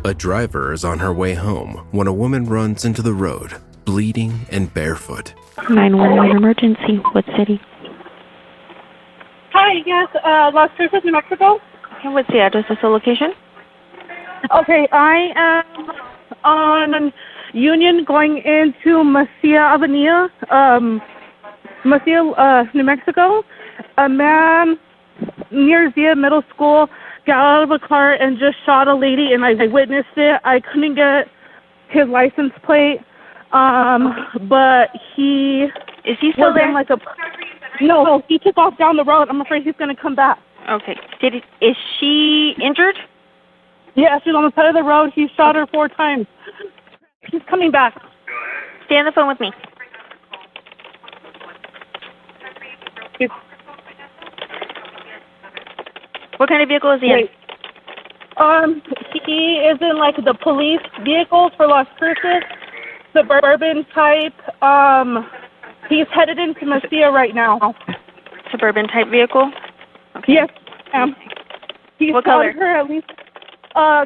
A driver is on her way home when a woman runs into the road, bleeding and barefoot. 911 emergency. What city? Hi, yes, Las Cruces, New Mexico. Okay, what's the address of the location? Okay, I am on Union going into Macia Avenida, New Mexico. A man near Zia Middle School got out of a car and just shot a lady, and I witnessed it. I couldn't get his license plate, but he... Is he still there? No, he took off down the road. I'm afraid he's going to come back. Okay. Is she injured? Yeah, she's on the side of the road. He shot her 4 times. He's coming back. Stay on the phone with me. What kind of vehicle is he in? He is in like the police vehicles for Las Cruces, suburban type. He's headed into Macia right now. Suburban type vehicle? Okay. Yes, He what shot color? her at least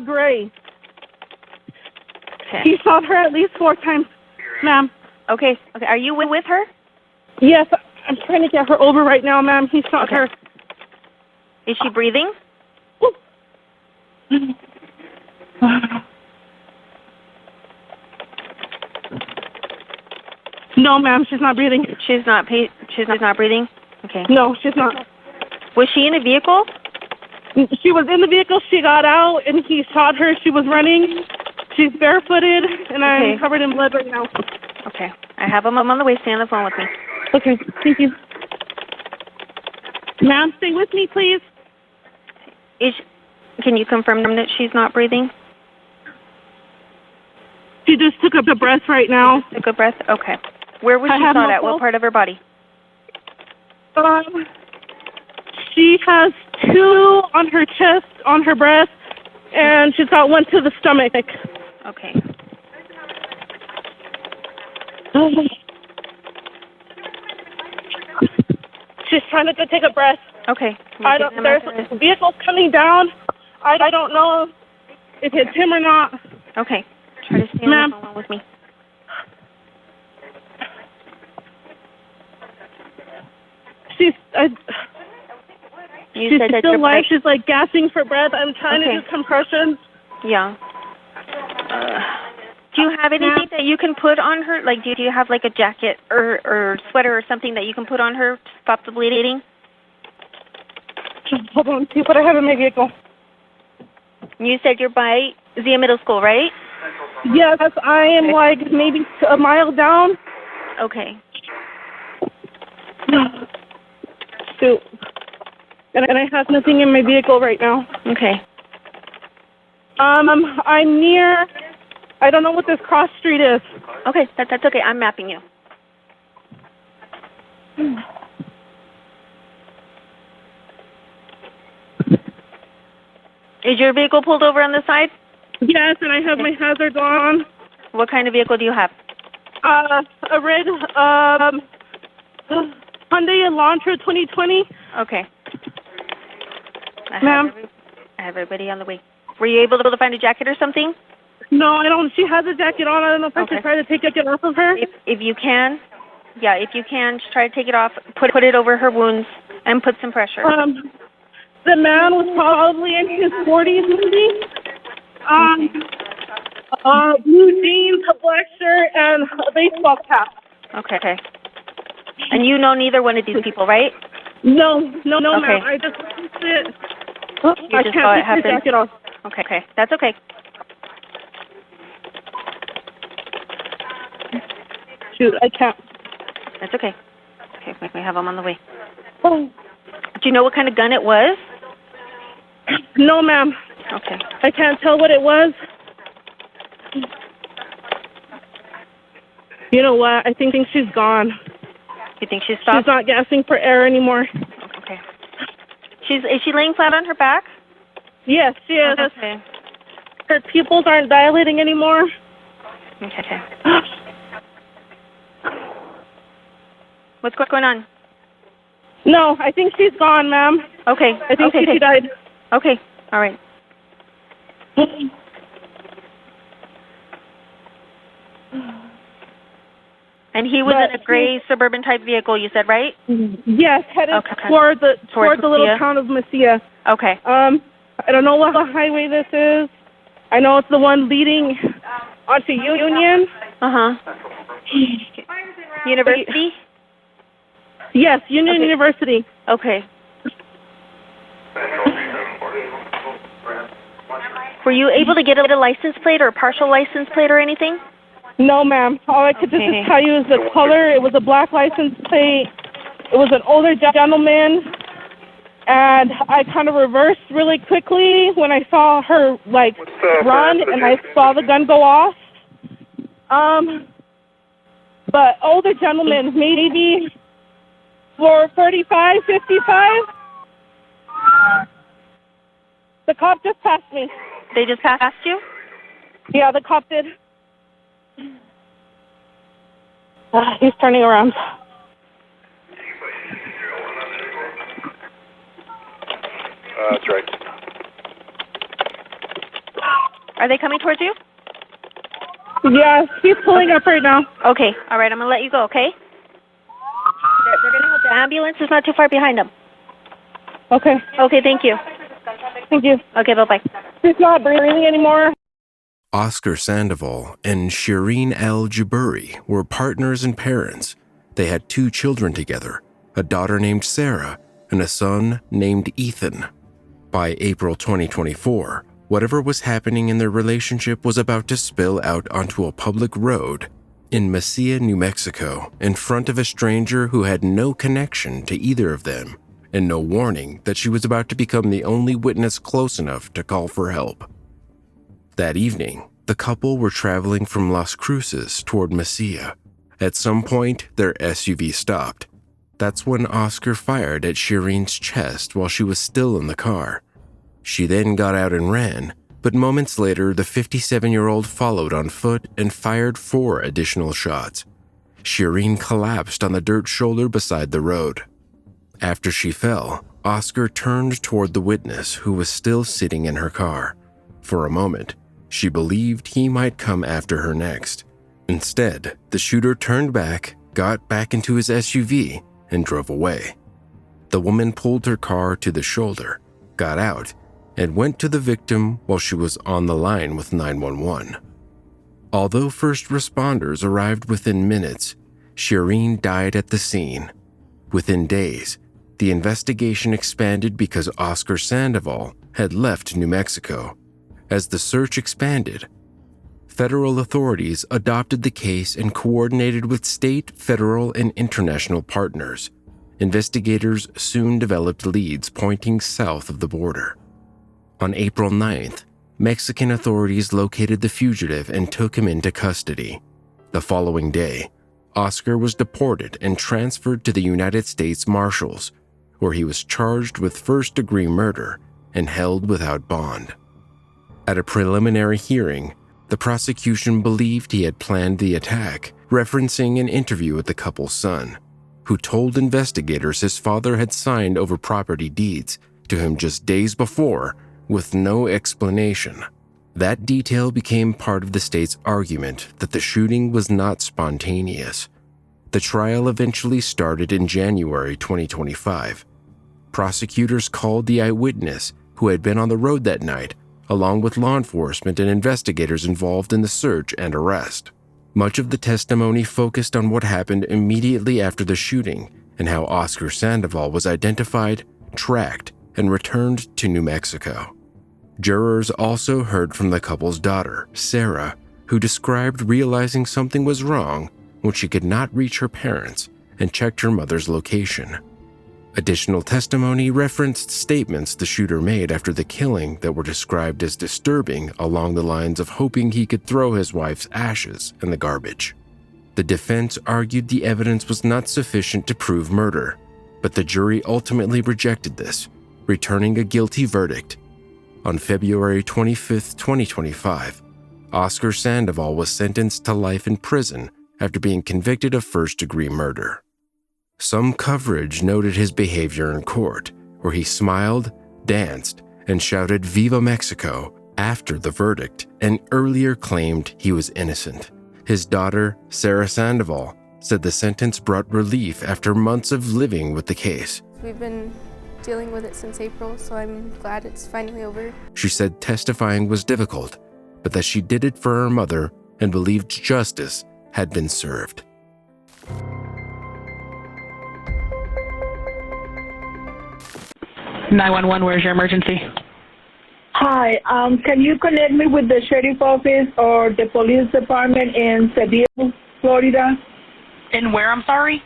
gray. Okay. He shot her at least 4 times, ma'am. Okay. Are you with her? Yes, I'm trying to get her over right now, ma'am. He shot her. Is she breathing? No, ma'am, she's not breathing. She's not breathing? Okay. No, she's not. Was she in a vehicle? She was in the vehicle. She got out, and he shot her. She was running. She's barefooted, and I'm covered in blood right now. Okay. I have him on the way. Stay on the phone with me. Okay, thank you. Ma'am, stay with me, please. Can you confirm that she's not breathing? She just took a breath right now. Took a breath? Okay. Where was she shot at? What part of her body? She has 2 on her chest, on her breast, and she's got 1 to the stomach. Okay. She's trying to take a breath. Okay. There's vehicles coming down. I don't know if it's him or not. Okay. Try to stay on the phone with me. She's said that still alive. She's like gasping for breath. I'm trying to do compressions. Yeah. Do you have anything that you can put on her? Like, do you have like a jacket or sweater or something that you can put on her to stop the bleeding? Hold on, see what I have in my vehicle. You said you're by Zia Middle School, right? Yes, I am like maybe a mile down. Okay. Shoot. And I have nothing in my vehicle right now. Okay. I'm near, I don't know what this cross street is. Okay, that's okay. I'm mapping you. Is your vehicle pulled over on the side? Yes, and I have my hazards on. What kind of vehicle do you have? A red Hyundai Elantra 2020. Okay. Ma'am? I have everybody on the way. Were you able to find a jacket or something? No, I don't. She has a jacket on. I don't know if I should try to take it off of her. If you can, just try to take it off. Put it over her wounds and put some pressure. The man was probably in his 40s, maybe. Blue jeans, a black shirt, and a baseball cap. Okay. And you know neither one of these people, right? No, ma'am. I just witnessed it. I can't take the jacket off. Okay. That's okay. Shoot, I can't. That's okay. Okay, we have them on the way. Oh. Do you know what kind of gun it was? No, ma'am. Okay. I can't tell what it was. You know what? I think she's gone. You think she's stopped? She's not gasping for air anymore. Okay. Is she laying flat on her back? Yes, she is. Okay. Her pupils aren't dilating anymore. Okay. What's going on? No, I think she's gone, ma'am. Okay. I think she died. Okay. All right. And he was in a gray suburban type vehicle, you said, right? Yes, headed toward the little town of Mesilla. Okay. I don't know what highway this is. I know it's the one leading onto Union. University? Yes, Union University. Okay. Were you able to get a license plate or a partial license plate or anything? No, ma'am. All I could just tell you is the color. It was a black license plate. It was an older gentleman. And I kind of reversed really quickly when I saw her, like, run, and I saw the gun go off. But older gentleman, maybe 45, 55. The cop just passed me. They just passed you? Yeah, the cop did. He's turning around. That's right. Are they coming towards you? Yes, he's pulling up right now. Okay. All right, I'm going to let you go, okay? They're going to help. The ambulance is not too far behind them. Okay. Okay, thank you. Thank you. Okay, bye-bye. He's not breathing anymore. Oscar Sandoval and Shireen L. Jaburi were partners and parents. They had 2 children together, a daughter named Sarah and a son named Ethan. By April 2024, whatever was happening in their relationship was about to spill out onto a public road in Mesilla, New Mexico, in front of a stranger who had no connection to either of them and no warning that she was about to become the only witness close enough to call for help. That evening, the couple were traveling from Las Cruces toward Mesilla. At some point, their SUV stopped. That's when Oscar fired at Shireen's chest while she was still in the car. She then got out and ran, but moments later, the 57-year-old followed on foot and fired 4 additional shots. Shireen collapsed on the dirt shoulder beside the road. After she fell, Oscar turned toward the witness who was still sitting in her car. For a moment, she believed he might come after her next. Instead, the shooter turned back, got back into his SUV, and drove away. The woman pulled her car to the shoulder, got out, and went to the victim while she was on the line with 911. Although first responders arrived within minutes, Shireen died at the scene. Within days, the investigation expanded because Oscar Sandoval had left New Mexico. As the search expanded, federal authorities adopted the case and coordinated with state, federal, and international partners. Investigators soon developed leads pointing south of the border. On April 9th, Mexican authorities located the fugitive and took him into custody. The following day, Oscar was deported and transferred to the United States Marshals, where he was charged with first-degree murder and held without bond. At a preliminary hearing, the prosecution believed he had planned the attack, referencing an interview with the couple's son, who told investigators his father had signed over property deeds to him just days before with no explanation. That detail became part of the state's argument that the shooting was not spontaneous. The trial eventually started in January 2025. Prosecutors called the eyewitness who had been on the road that night, along with law enforcement and investigators involved in the search and arrest. Much of the testimony focused on what happened immediately after the shooting and how Oscar Sandoval was identified, tracked, and returned to New Mexico. Jurors also heard from the couple's daughter, Sarah, who described realizing something was wrong when she could not reach her parents and checked her mother's location. Additional testimony referenced statements the shooter made after the killing that were described as disturbing, along the lines of hoping he could throw his wife's ashes in the garbage. The defense argued the evidence was not sufficient to prove murder, but the jury ultimately rejected this, returning a guilty verdict. On February 25, 2025, Oscar Sandoval was sentenced to life in prison after being convicted of first-degree murder. Some coverage noted his behavior in court, where he smiled, danced, and shouted "Viva Mexico" after the verdict, and earlier claimed he was innocent. His daughter, Sarah Sandoval, said the sentence brought relief after months of living with the case. We've been dealing with it since April, so I'm glad it's finally over. She said testifying was difficult, but that she did it for her mother and believed justice had been served. (911), where's your emergency? Hi, can you connect me with the sheriff office or the police department in Seville, Florida? In where, I'm sorry?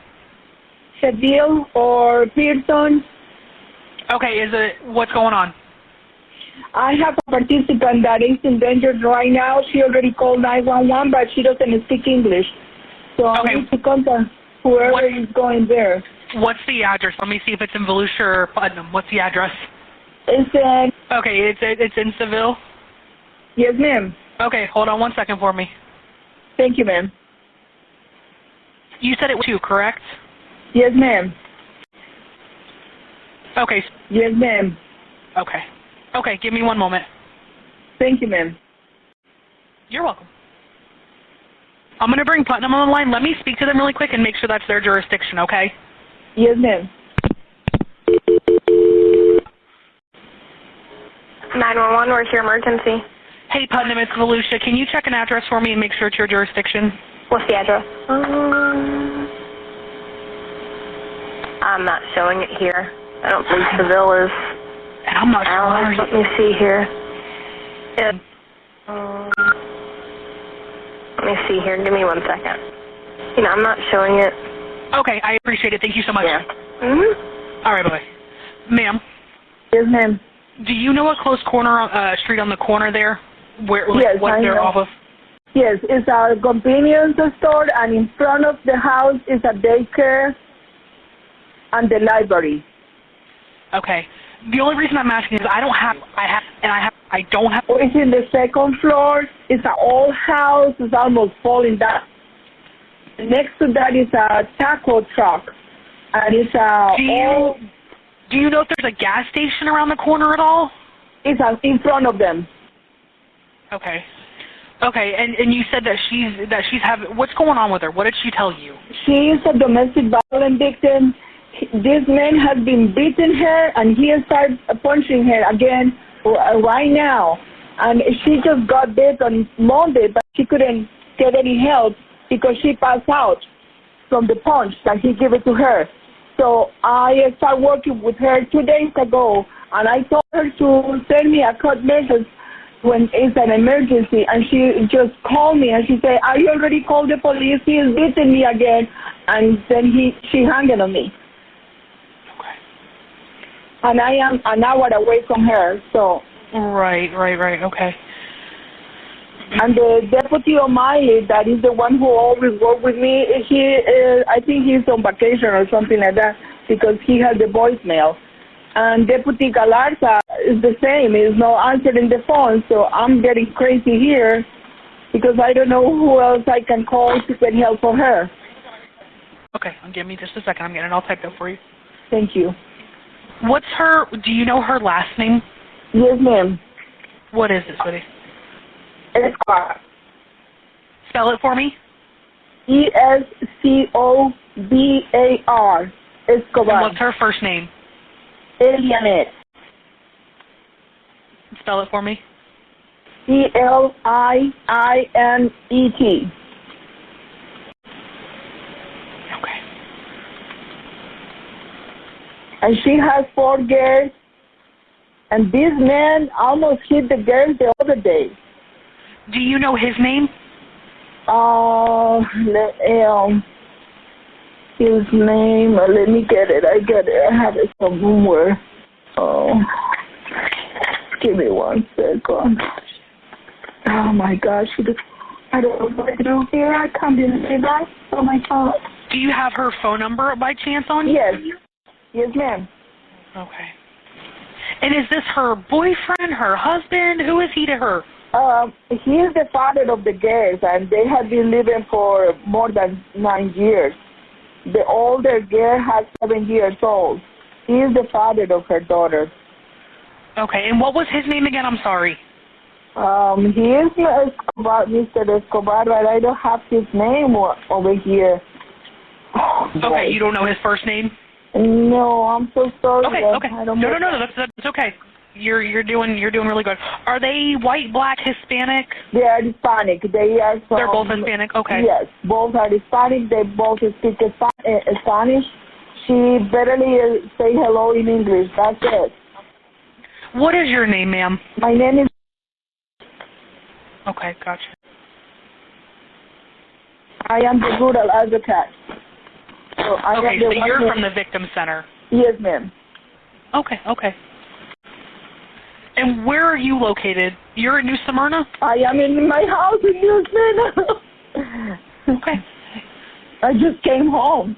Seville or Pearson? Okay, what's going on? I have a participant that is endangered right now. She already called 911, but she doesn't speak English. So I need to contact whoever is going there. What's the address? Let me see if it's in Volusia or Putnam. What's the address? It's in... Okay, it's in Seville? Yes, ma'am. Okay, hold on 1 second for me. Thank you, ma'am. You said it was 2, correct? Yes, ma'am. Okay. Yes, ma'am. Okay. Okay, give me 1 moment. Thank you, ma'am. You're welcome. I'm going to bring Putnam on the line. Let me speak to them really quick and make sure that's their jurisdiction, okay? Yes, ma'am. 911, where's your emergency? Hey, Putnam, it's Volusia. Can you check an address for me and make sure it's your jurisdiction? What's the address? I'm not showing it here. I don't believe Seville is. And I'm not sure. Let me see here. Let me see here. Give me 1 second. I'm not showing it. Okay, I appreciate it. Thank you so much. Yeah. All right, bye. Ma'am. Yes, ma'am. Do you know a close street on the corner there? Yes, what they're off of? Yes, it's a convenience store, and in front of the house is a daycare and the library. Okay. The only reason I'm asking is I don't have. It's in the second floor. It's an old house. It's almost falling down. Next to that is a taco truck, and it's a. Do you know if there's a gas station around the corner at all? It's in front of them. Okay. Okay, and you said that she's having. What's going on with her? What did she tell you? She is a domestic violence victim. This man has been beating her, and he started punching her again right now. And she just got this on Monday, but she couldn't get any help because she passed out from the punch that he gave it to her. So I started working with her 2 days ago, and I told her to send me a cut message when it's an emergency, and she just called me and she said, "I already called the police. He is beating me again," and then she hung it on me. Okay. And I am an hour away from her, so. Right. Okay. And the deputy O'Malley, that is the one who always worked with me, I think he's on vacation or something like that because he had the voicemail. And Deputy Galarza is the same. He's not answering the phone, so I'm getting crazy here because I don't know who else I can call to get help for her. Okay, give me just a second. I'm getting it all typed up for you. Thank you. Do you know her last name? Yes, ma'am. What is it, sweetie? Escobar. Spell it for me. Escobar. Escobar. And what's her first name? Elianet. Spell it for me. Elianet. Okay. And she has 4 girls. And this man almost hit the girls the other day. Do you know his name? His name, let me get it. I have it somewhere. Give me 1 second. Oh my gosh, I don't know what to do here. I can't even say that. Oh my God. Do you have her phone number by chance on you? Yes. Yes, ma'am. Okay. And is this her boyfriend, her husband? Who is he to her? He is the father of the girls, and they have been living for more than 9 years. The older girl has 7 years old. He is the father of her daughter. Okay, and what was his name again? I'm sorry. He is Mr. Escobar, but I don't have his name over here. Oh, Okay, you don't know his first name? No, I'm so sorry. Okay. I don't No, know. that's okay. You're doing really good. Are they white, black, Hispanic? They are Hispanic. They are from... They're both Hispanic. Okay. Yes, both are Hispanic. They both speak Spanish. She barely say hello in English. That's it. What is your name, ma'am? My name is... Okay, gotcha. I am the rural advocate. So Okay, so you're from the victim center. Yes, ma'am. Okay. And where are you located? You're in New Smyrna? I am in my house in New Smyrna. Okay. I just came home.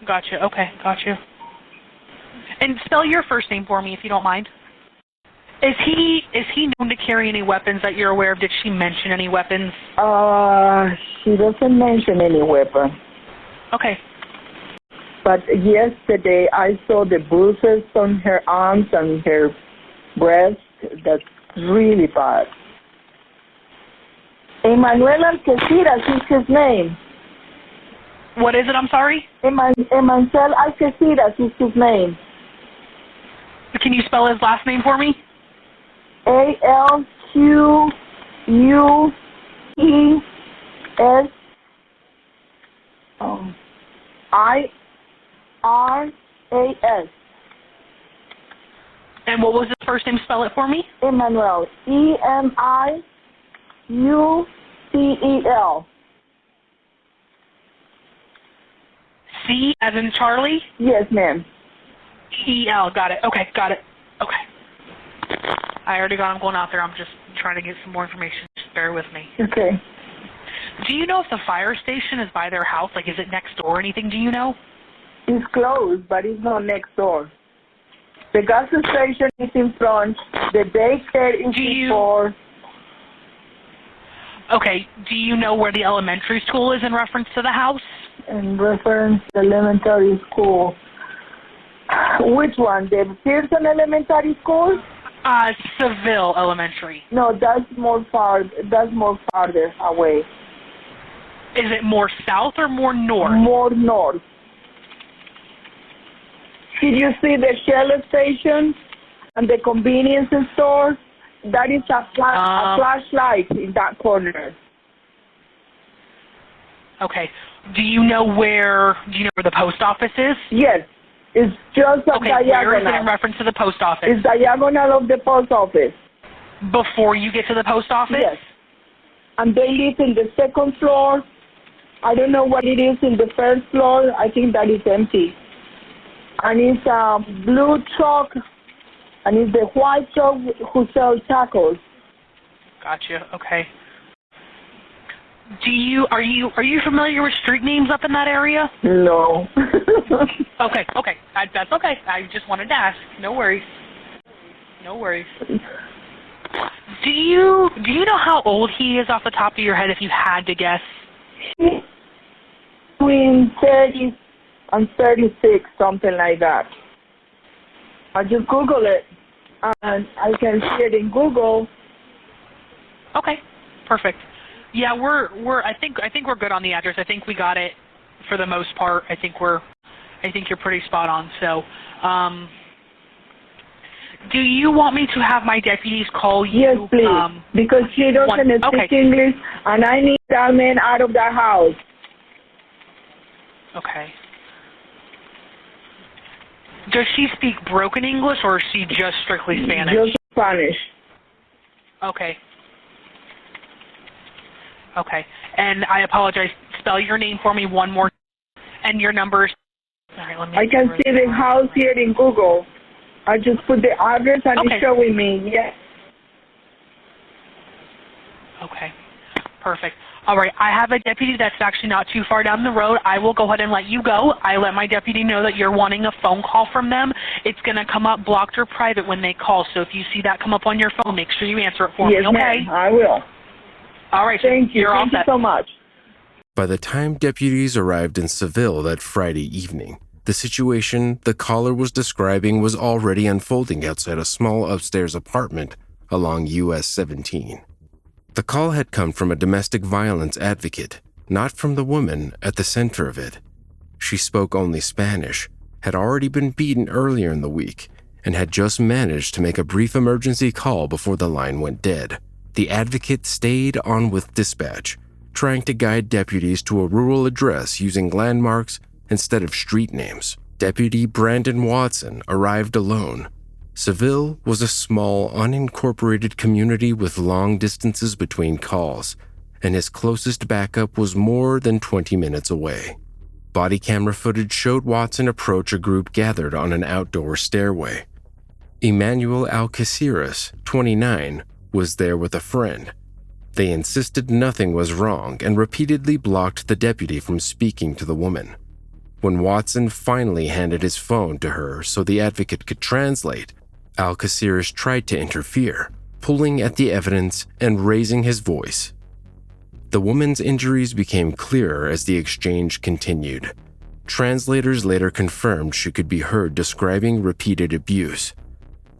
Gotcha. Okay, gotcha. And spell your first name for me, if you don't mind. Is he known to carry any weapons that you're aware of? Did she mention any weapons? She doesn't mention any weapon. Okay. But yesterday I saw the bruises on her arms and her breast. That's really bad. Emmanuel Algeciras is his name. What is it? I'm sorry? Emmanuel Algeciras is his name. Can you spell his last name for me? Alqueras. IRAS. And what was his first name? Spell it for me. Emmanuel. EMIUCEL. C as in Charlie? Yes, ma'am. EL. Got it. Okay, got it. Okay. I already got him going out there. I'm just trying to get some more information. Just bear with me. Okay. Do you know if the fire station is by their house? Like, is it next door or anything? Do you know? It's closed, but it's not next door. The gas station is in front. The daycare is before. Okay. Do you know where the elementary school is in reference to the house? In reference to elementary school. Which one? The Pearson Elementary School? Seville Elementary. No, that's more farther away. Is it more south or more north? More north. Did you see the Shell station and the convenience store? That is a flashlight in that corner. Okay. Do you know where the post office is? Yes. It's just a diagonal. Where is it in reference to the post office? It's diagonal of the post office. Before you get to the post office? Yes. And they live in the second floor. I don't know what it is in the first floor. I think that is empty. And it's a blue truck, and it's the white truck who sells tacos. Gotcha. Okay. Are you familiar with street names up in that area? No. Okay. That's okay. I just wanted to ask. No worries. Do you know how old he is off the top of your head if you had to guess? Between 30 and 36, something like that. I just Google it, and I can see it in Google. Okay, perfect. Yeah, I think we're good on the address. I think we got it for the most part. I think you're pretty spot on. So, do you want me to have my deputies call you? Yes, please. Because she doesn't speak English, and I need that man out of the house. Okay. Does she speak broken English, or is she just strictly Spanish? Just Spanish. Okay. And I apologize. Spell your name for me one more, and your numbers. All right, let me. I can see the house here in Google. I just put the address and it's showing me. Yeah. Okay. Perfect. All right. I have a deputy that's actually not too far down the road. I will go ahead and let you go. I let my deputy know that you're wanting a phone call from them. It's going to come up blocked or private when they call. So if you see that come up on your phone, make sure you answer it for me. Okay. Ma'am, I will. All right. Thank you. Thank you so much. By the time deputies arrived in Seville that Friday evening, the situation the caller was describing was already unfolding outside a small upstairs apartment along US 17. The call had come from a domestic violence advocate, not from the woman at the center of it. She spoke only Spanish, had already been beaten earlier in the week, and had just managed to make a brief emergency call before the line went dead. The advocate stayed on with dispatch, trying to guide deputies to a rural address using landmarks instead of street names. Deputy Brandon Watson arrived alone. Seville was a small, unincorporated community with long distances between calls, and his closest backup was more than 20 minutes away. Body camera footage showed Watson approach a group gathered on an outdoor stairway. Emmanuel Alcaceres, 29, was there with a friend. They insisted nothing was wrong and repeatedly blocked the deputy from speaking to the woman. When Watson finally handed his phone to her so the advocate could translate, Alcaceres tried to interfere, pulling at the evidence and raising his voice. The woman's injuries became clearer as the exchange continued. Translators later confirmed she could be heard describing repeated abuse.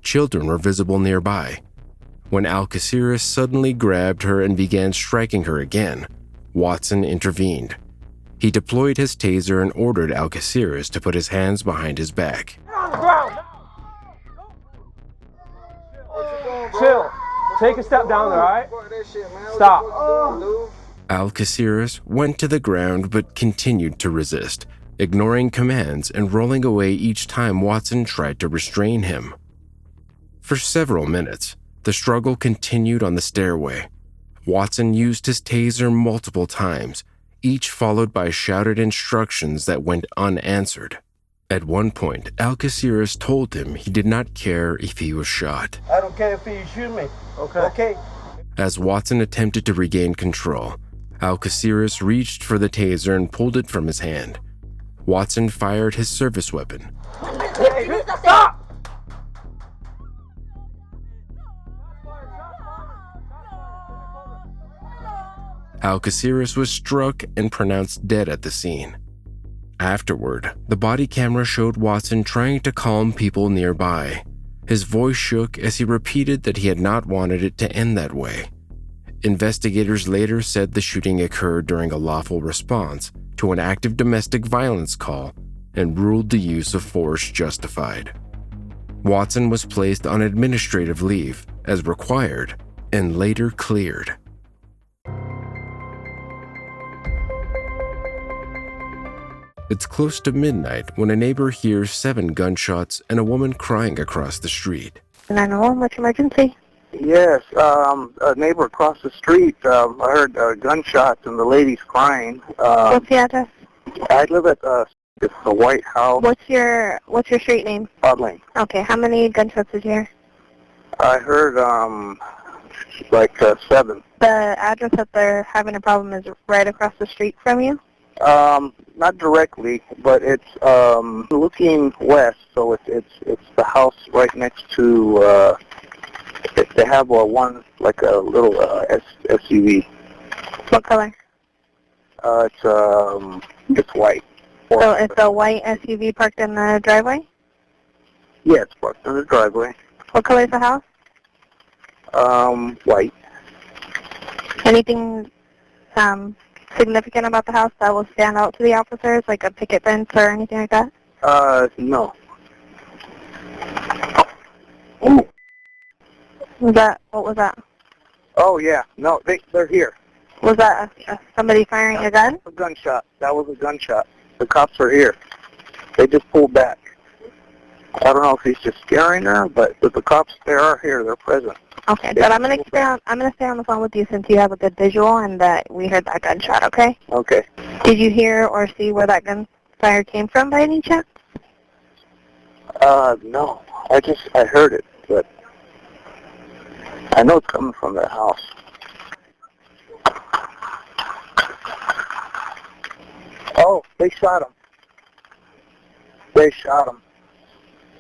Children were visible nearby. When Alcaceres suddenly grabbed her and began striking her again, Watson intervened. He deployed his taser and ordered Alcaceres to put his hands behind his back. Chill. Take a step down there, all right? Stop. Alcaceres went to the ground but continued to resist, ignoring commands and rolling away each time Watson tried to restrain him. For several minutes, the struggle continued on the stairway. Watson used his taser multiple times, each followed by shouted instructions that went unanswered. At one point, Alcaceres told him he did not care if he was shot. I don't care if you shoot me. Okay. As Watson attempted to regain control, Alcaceres reached for the taser and pulled it from his hand. Watson fired his service weapon. Hey, stop! Alcaceres was struck and pronounced dead at the scene. Afterward, the body camera showed Watson trying to calm people nearby. His voice shook as he repeated that he had not wanted it to end that way. Investigators later said the shooting occurred during a lawful response to an active domestic violence call and ruled the use of force justified. Watson was placed on administrative leave as required and later cleared. It's close to midnight when a neighbor hears 7 gunshots and a woman crying across the street. 911, what's your emergency? Yes, a neighbor across the street, I heard gunshots and the lady's crying. What's the address? I live at it's the White House. What's your street name? Bodling. Okay, how many gunshots did you hear? I heard, like 7. The address that they're having a problem is right across the street from you? Not directly, but it's looking west, so it's the house right next to they have one like a little SUV. What color? It's white. So it's a white SUV parked in the driveway? Yeah, it's parked in the driveway. What color is the house? White. Anything significant about the house that will stand out to the officers, like a picket fence or anything like that? No. Ooh. What was that? Oh, yeah. No, they're here. Was that somebody firing a gun? A gunshot. That was a gunshot. The cops are here. They just pulled back. I don't know if he's just scaring her, but the cops, they are here. They're present. Okay, but I'm gonna stay on the phone with you since you have a good visual and that we heard that gunshot. Okay. Okay. Did you hear or see where that gunfire came from by any chance? No. I heard it, but I know it's coming from that house. Oh, they shot him. They shot him.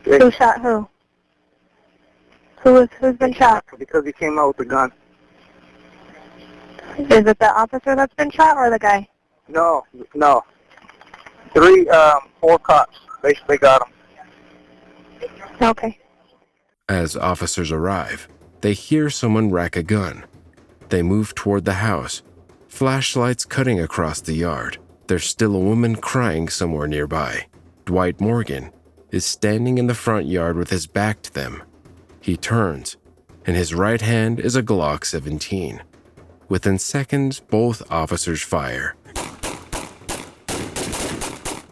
Who shot who? Who's been shot? Because he came out with a gun. Is it the officer that's been shot or the guy? No. 4 cops. They got him. Okay. As officers arrive, they hear someone rack a gun. They move toward the house, flashlights cutting across the yard. There's still a woman crying somewhere nearby. Dwight Morgan is standing in the front yard with his back to them. He turns. In his right hand is a Glock 17. Within seconds, both officers fire.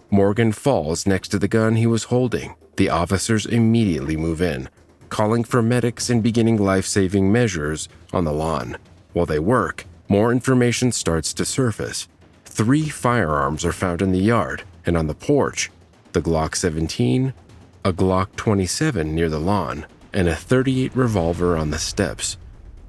Morgan falls next to the gun he was holding. The officers immediately move in, calling for medics and beginning life-saving measures on the lawn. While they work, more information starts to surface. 3 firearms are found in the yard, and on the porch, the Glock 17, a Glock 27 near the lawn, and a .38 revolver on the steps.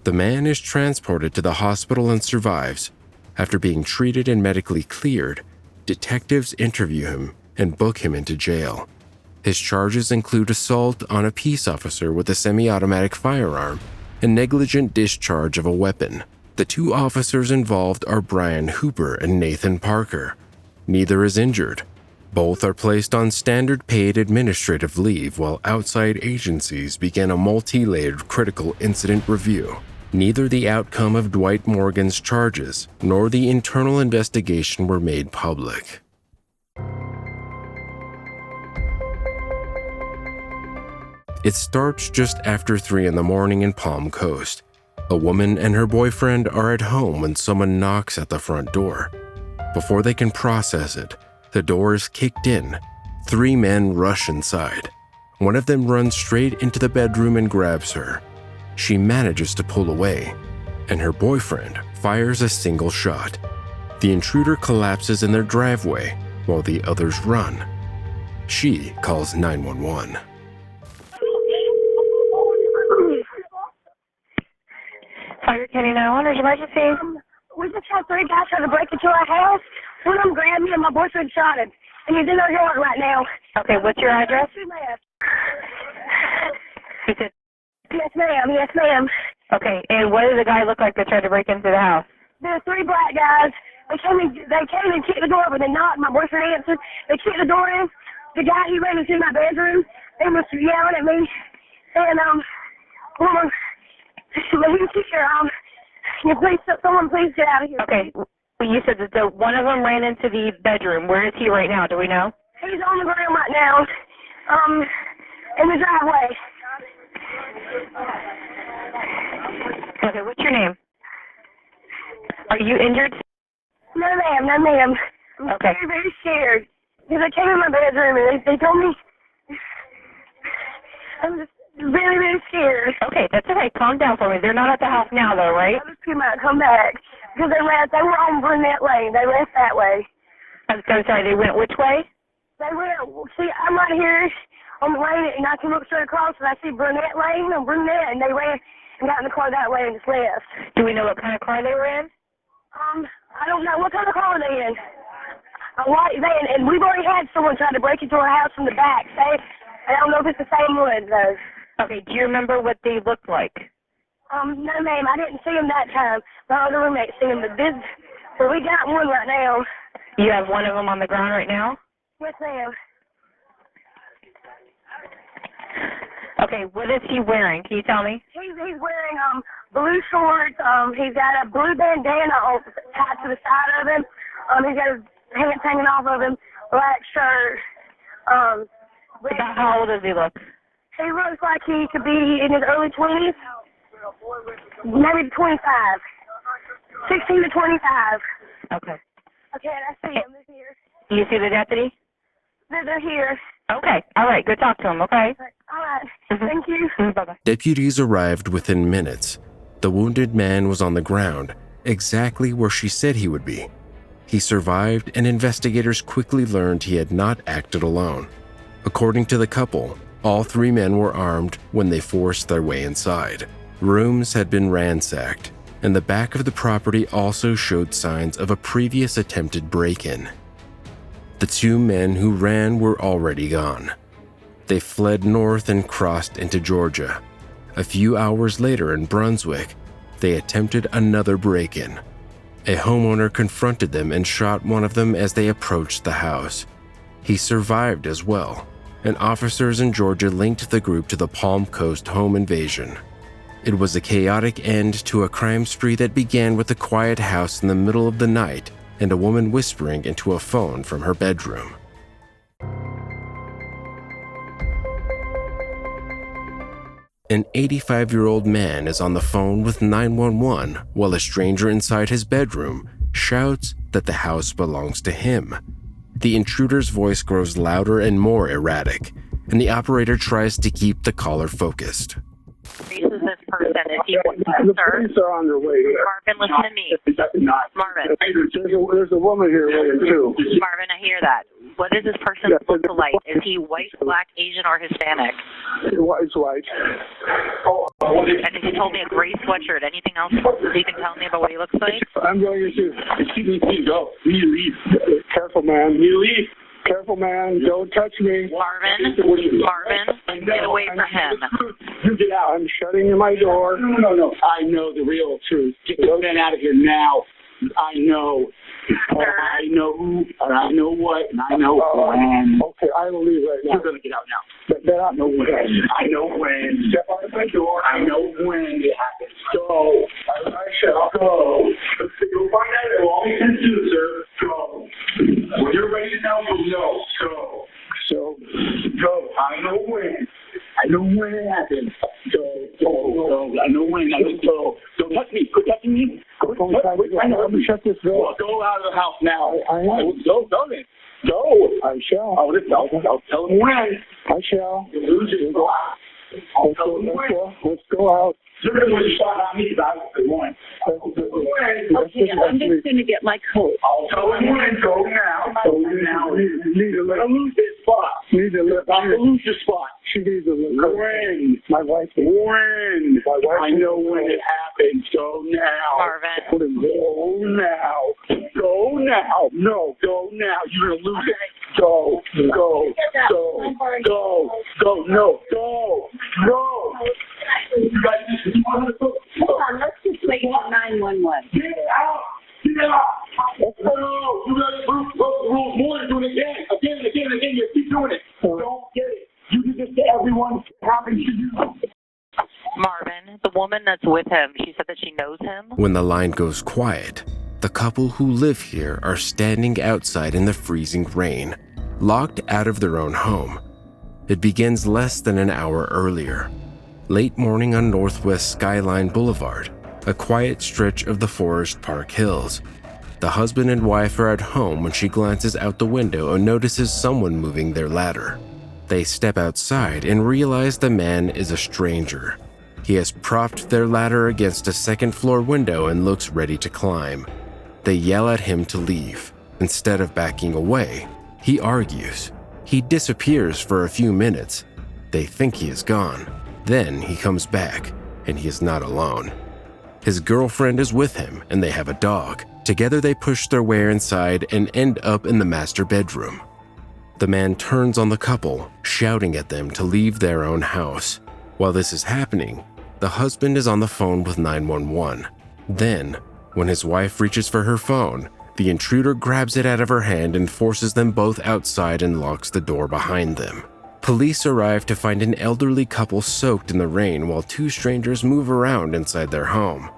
The man is transported to the hospital and survives. After being treated and medically cleared, detectives interview him and book him into jail. His charges include assault on a peace officer with a semi-automatic firearm and negligent discharge of a weapon. The 2 officers involved are Brian Hooper and Nathan Parker. Neither is injured. Both are placed on standard paid administrative leave while outside agencies begin a multi-layered critical incident review. Neither the outcome of Dwight Morgan's charges nor the internal investigation were made public. It starts just after 3 a.m. in Palm Coast. A woman and her boyfriend are at home when someone knocks at the front door. Before they can process it, the door is kicked in. 3 men rush inside. One of them runs straight into the bedroom and grabs her. She manages to pull away, and her boyfriend fires a single shot. The intruder collapses in their driveway while the others run. She calls 911. Fire County 911, emergency. We just had 3 guys trying to break into our house. One of them grabbed me and my boyfriend shot him. And he's in our yard right now. Okay, what's your address? 2 left. He said, Yes, ma'am. Yes, ma'am. okay, and what did the guy look like that tried to break into the house? There's 3 black guys. They came and kicked the door, but they knocked. My boyfriend answered. They kicked the door in. The guy, he ran into my bedroom. They was yelling at me. And, woman, you kick her, someone please get out of here. Okay, you said that one of them ran into the bedroom. Where is he right now? Do we know? He's on the ground right now, in the driveway. Okay, what's your name? Are you injured? No, ma'am. No, ma'am. I'm Okay. very, very scared. Because I came in my bedroom and they told me I'm just really, really scared. Okay, that's okay. Calm down for me. They're not at the house now, though, right? I just came out, come back. Because they were on Brunette Lane. They left that way. I'm so sorry. They went which way? They went, see, I'm right here on the lane, and I can look straight across, and I see Brunette Lane on Brunette, and they ran and got in the car that way and just left. Do we know what kind of car they were in? I don't know. What kind of car are they in? A white van, and we've already had someone try to break into our house from the back. I don't know if it's the same one, though. Okay, do you remember what they looked like? No, ma'am, I didn't see him that time. My other roommate see him, but we got one right now. You have one of them on the ground right now? Yes, ma'am. Okay, what is he wearing? Can you tell me? He's wearing blue shorts. He's got a blue bandana tied to the side of him. He's got his hands hanging off of him. Black shirt. About how old does he look? He looks like he could be in his early 20s. Maybe 25. 16 to 25. Okay. Okay, I see him. They're here. Do you see the deputy? They're here. Okay. All right. Go talk to him, okay? All right. Thank you. Bye-bye. Deputies arrived within minutes. The wounded man was on the ground, exactly where she said he would be. He survived, and investigators quickly learned he had not acted alone. According to the couple, all 3 men were armed when they forced their way inside. Rooms had been ransacked, and the back of the property also showed signs of a previous attempted break-in. The 2 men who ran were already gone. They fled north and crossed into Georgia. A few hours later in Brunswick, they attempted another break-in. A homeowner confronted them and shot one of them as they approached the house. He survived as well, and officers in Georgia linked the group to the Palm Coast home invasion. It was a chaotic end to a crime spree that began with a quiet house in the middle of the night and a woman whispering into a phone from her bedroom. An 85-year-old man is on the phone with 911 while a stranger inside his bedroom shouts that the house belongs to him. The intruder's voice grows louder and more erratic, and the operator tries to keep the caller focused. This is this person. Is he, The sir? police are on their way. Marvin, listen to me. Marvin. There's a woman here waiting too. Marvin, I hear that. What is this person look like? Is he white, black, Asian, or Hispanic? He's white. And he told me a gray sweatshirt. Anything else you can tell me about what he looks like? I'm going to. Excuse me, please go. You need to leave. Careful, man. You need to leave. Careful, man. Don't touch me. Marvin, get away from him. You get out. I'm shutting my door. No. I know the real truth. Get the man out of here now. I know. I know who, and I know what, and I know when. Okay, I will leave right now. You're going to get out now. But I know when. I know when. Step out of my door. I know when it happens. Go. I shall go. You'll find out it will all be sent to, sir. Go. When you're ready to know, you'll know. Go. So, go. I know when. I know when it happens. Go. I know when. I know go. Don't touch me. Quit touching me. I know. Let me shut this door. Go out of the house now. I know. Go then. Go. I shall. I'll tell him when. I shall. You lose it. Go out. I'll tell him when. Let's go out. You're going to shot at me about the one. Okay, I'm just going to get my coat. I'll tell him when. Go now. Go now. Need to let him lose his spot. Need to let him lose your spot. She needs to let when. My wife. When. My wife. I know when it happens. Go now. Marvin. Go now. Go now. No, go now. You're going to lose it. Go. Go. Go. Go. Go. No. Go. No. You guys just Hold on, let's just wait for 911. Get out! Get out! Let's go! You gotta break the rules more than doing it again. Again. You keep doing it. Don't get it. You do this to everyone. It happens to you. Marvin, the woman that's with him, she said that she knows him. When the line goes quiet, the couple who live here are standing outside in the freezing rain, locked out of their own home. It begins less than an hour earlier. Late morning on Northwest Skyline Boulevard, a quiet stretch of the Forest Park Hills. The husband and wife are at home when she glances out the window and notices someone moving their ladder. They step outside and realize the man is a stranger. He has propped their ladder against a second-floor window and looks ready to climb. They yell at him to leave. Instead of backing away, he argues. He disappears for a few minutes. They think he is gone. Then he comes back, and he is not alone. His girlfriend is with him, and they have a dog. Together they push their way inside and end up in the master bedroom. The man turns on the couple, shouting at them to leave their own house. While this is happening, the husband is on the phone with 911. Then, when his wife reaches for her phone, the intruder grabs it out of her hand and forces them both outside and locks the door behind them. Police arrive to find an elderly couple soaked in the rain while two strangers move around inside their home.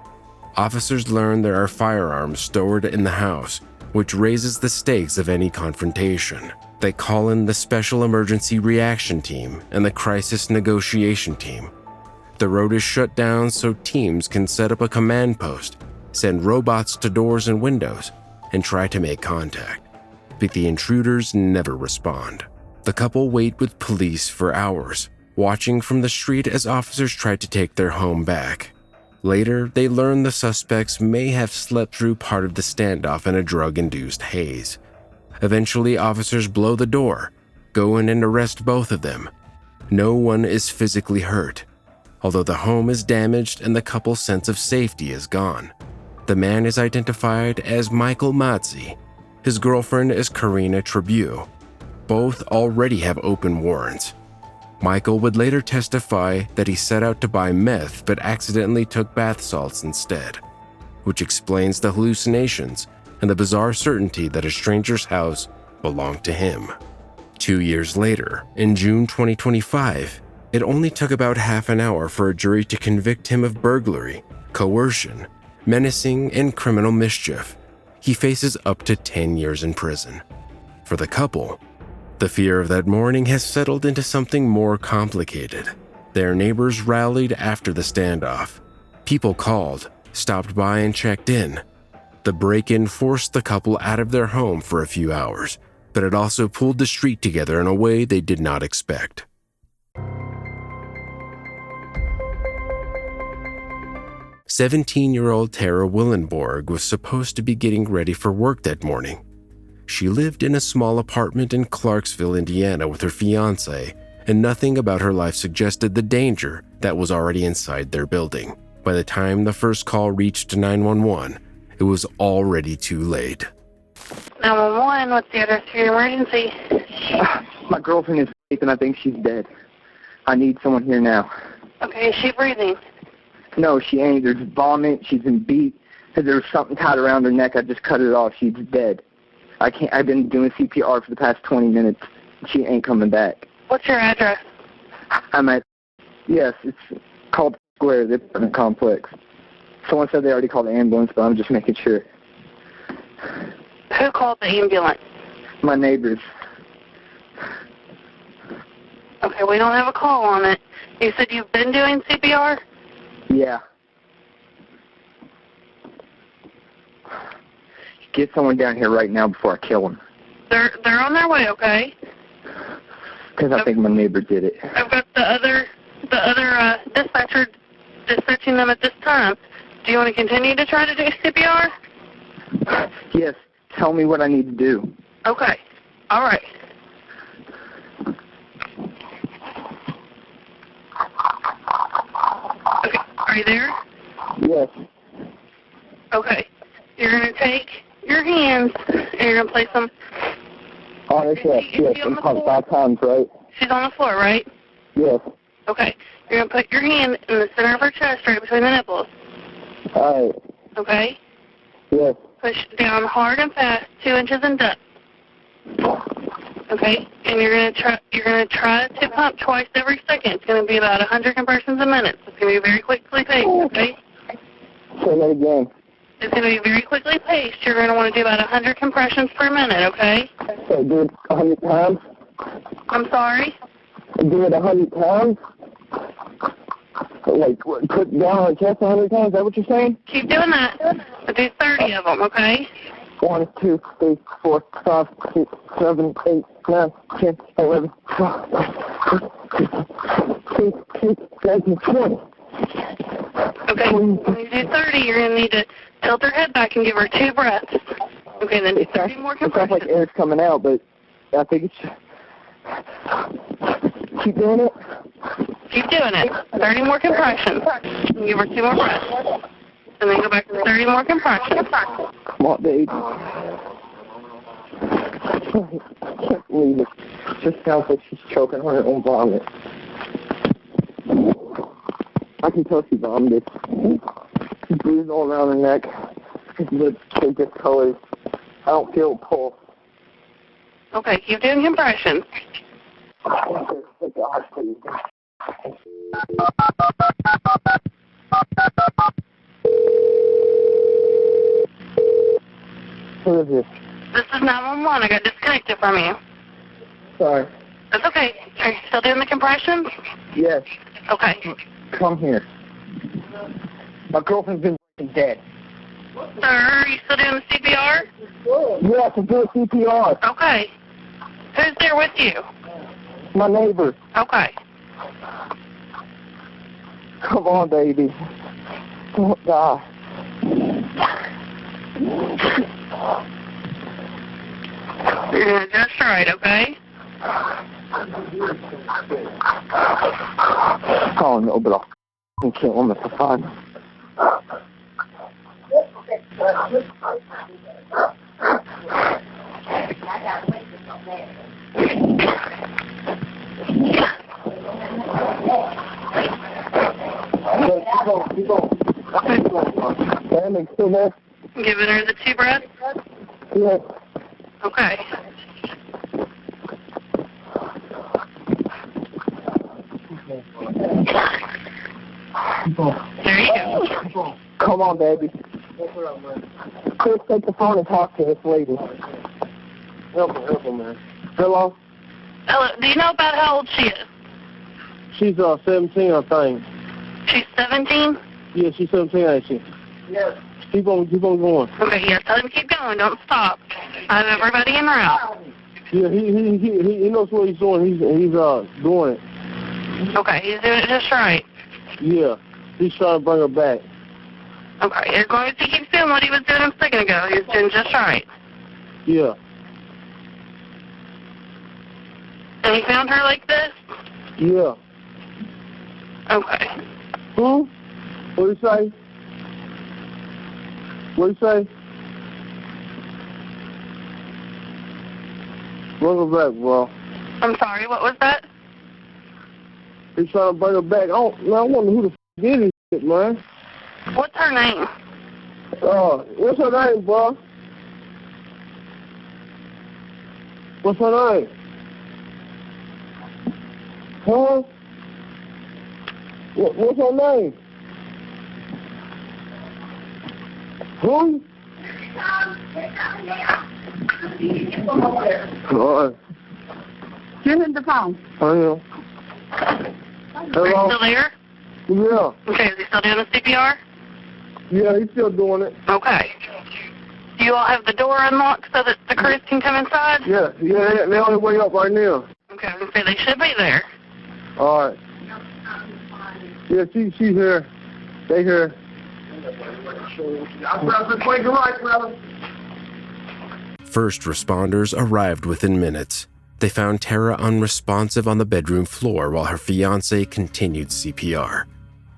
Officers learn there are firearms stored in the house, which raises the stakes of any confrontation. They call in the Special Emergency Reaction Team and the Crisis Negotiation Team. The road is shut down so teams can set up a command post, send robots to doors and windows, and try to make contact. But the intruders never respond. The couple wait with police for hours, watching from the street as officers try to take their home back. Later, they learn the suspects may have slept through part of the standoff in a drug-induced haze. Eventually, officers blow the door, go in and arrest both of them. No one is physically hurt, although the home is damaged and the couple's sense of safety is gone. The man is identified as Michael Mazzi. His girlfriend is Karina Tribue. Both already have open warrants. Michael would later testify that he set out to buy meth but accidentally took bath salts instead, which explains the hallucinations and the bizarre certainty that a stranger's house belonged to him. 2 years later, in June 2025, it only took about half an hour for a jury to convict him of burglary, coercion, menacing, and criminal mischief. he faces up to 10 years in prison. For the couple, the fear of that morning has settled into something more complicated. Their neighbors rallied after the standoff. People called, stopped by, and checked in. The break-in forced the couple out of their home for a few hours, but it also pulled the street together in a way they did not expect. "17-year-old Tara Willenborg was supposed to be getting ready for work that morning. She lived in a small apartment in Clarksville, Indiana with her fiancé, and nothing about her life suggested the danger that was already inside their building. By the time the first call reached 911, it was already too late. 911, what's the address for your emergency? My girlfriend is asleep and I think she's dead. I need someone here now. Okay, is she breathing? No, she ain't. There's vomit. She's been beat. There's something tied around her neck. I just cut it off. She's dead. I've been doing CPR for the past 20 minutes. She ain't coming back. What's your address? Yes, it's called Square, the apartment complex. Someone said they already called the ambulance, but I'm just making sure. Who called the ambulance? My neighbors. Okay, we don't have a call on it. You said you've been doing CPR? Yeah. Get someone down here right now before I kill them. They're on their way, okay? Because I think my neighbor did it. I've got the other dispatcher dispatching them at this time. Do you want to continue to try to do CPR? Yes. Tell me what I need to do. Okay. All right. Okay. Are you there? Yes. Okay. You're going to take your hands and you're going to place them. Oh, yes. I'm called 5 times, right? She's on the floor, right? Yes. Okay. You're going to put your hand in the center of her chest, right between the nipples. All right. Okay? Yes. Push down hard and fast, 2 inches in depth. Okay? And you're going to try to pump twice every second. It's going to be about 100 compressions a minute. So it's going to be very quickly paced, okay? Say that again. It's going to be very quickly paced. You're going to want to do about 100 compressions per minute, okay? So do it 100 times? I'm sorry? Do it 100 times? Like, put down on the chest 100 times? Is that what you're saying? Keep doing that. I'll do 30 of them, okay? 1, 2, 3, 4, 5, 6, 7, 8, 9, 10, 11, 12, 13, 14, 20. Okay, when you do 30, you're going to need to tilt her head back and give her 2 breaths. Okay, then do 30 more It sounds compressions. like air's coming out, but I think it's... Keep doing it? Keep doing it. 30 more compressions. Give her 2 more breaths. And then go back to 30 more compressions. Come on, baby. I can't believe it. It just sounds like she's choking on her own vomit. I can tell she vomited. She's bruised all around her neck. Her lips are discolored. I don't feel a pulse. Okay, keep doing compressions. Oh, gosh, please. Who is this? This is 911. I got disconnected from you. Sorry. That's okay. Are you still doing the compressions? Yes. Okay. Come here. My girlfriend's been dead. Sir, are you still doing the CPR? Yes, I'm doing CPR. Okay. Who's there with you? My neighbor. Okay. Come on, baby. Don't die. You're doing just right, okay? Oh, no, but I'll kill him if I find him. Landing still there? Giving her the 2 breaths? Yes. Okay. There you go. Come on, baby. Chris, take the phone and talk to this lady. Help her, man. Hello? Hello. Do you know about how old she is? She's 17, I think. She's 17? Yeah, she's 17, ain't she? Yes. Keep on going. Okay, yeah, tell him to keep going. Don't stop. I have everybody en route. Yeah, he knows what he's doing. He's doing it. Okay, he's doing it just right. Yeah, he's trying to bring her back. Okay, as long as he keeps doing what he was doing a second ago, he's doing just right. Yeah. And he found her like this? Yeah. Okay. What do you say? What do you say? Bring her back, bro. I'm sorry, what was that? He's trying to bring her back. I wonder who the f*** is this shit, man. What's her name? What's her name, bro? What's her name? Huh? What's her name? Who? All right. Give him the phone. I am. Hello? Are you still there? Yeah. Okay, is he still doing the CPR? Yeah, he's still doing it. Okay. Do you all have the door unlocked so that the crews can come inside? Yeah, they're on their way up right now. Okay, I was going to say they should be there. All right. Yeah, she's here. They here. First responders arrived within minutes. They found Tara unresponsive on the bedroom floor while her fiancé continued CPR.